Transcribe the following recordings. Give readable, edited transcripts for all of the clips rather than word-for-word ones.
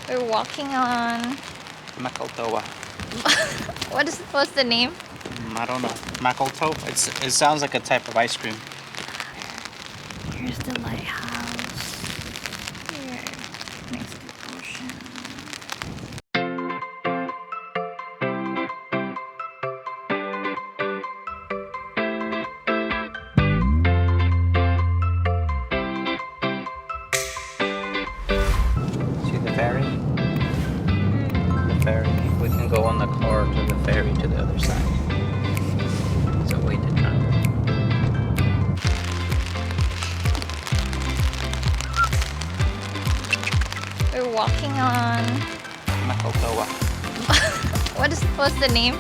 We're walking on. Makaltoa. What's the name? I don't know. Makalto? It sounds like a type of ice cream. Here's the lighthouse. Here, next to the ocean. See the ferry? The ferry. We can go on the car to the ferry to the other side. It's a way to travel. We're walking on. Makaltoa. What's the name?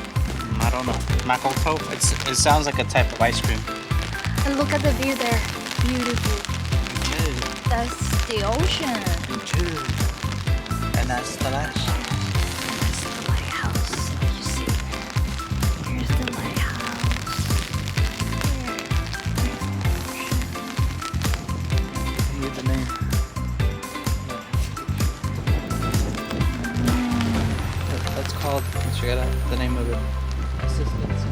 I don't know. Makalto? It sounds like a type of ice cream. And look at the view there. Beautiful. That's the ocean. And that's the last. That's the lighthouse. You see? Here's the lighthouse. Here, next to the ocean. Read the name. That's called. Let's check it out. The name of it. Assistance.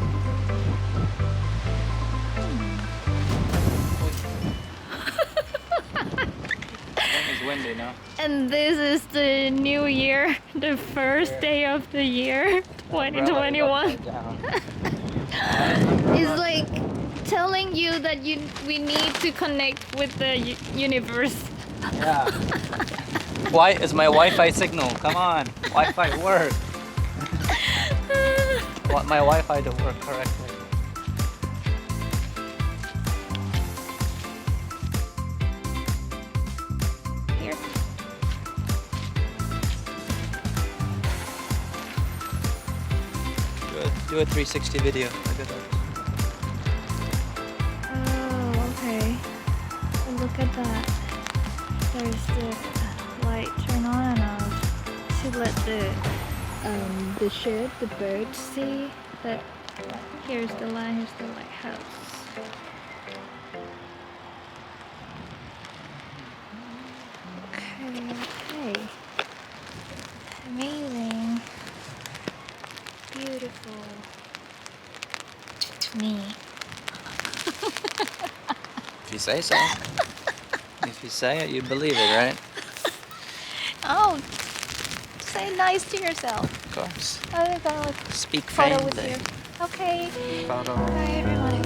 It's windy now. And this is the new year, the first day of the year, 2021. It's like telling you that we need to connect with the universe. Yeah. Why is my Wi-Fi signal? Come on, Wi-Fi work. Want my Wi-Fi to work correctly. Here. Do a 360 video. Look at that. Oh, okay. And look at that. There's the light turn on and off to let the ship, the birds see that here's the lighthouse. Okay. Amazing. Beautiful. Me. If you say so. If you say it, you believe it, right? Oh, say nice to yourself. Of course. I got like Speak photo with faintly. you. Okay. Photo. Bye everybody.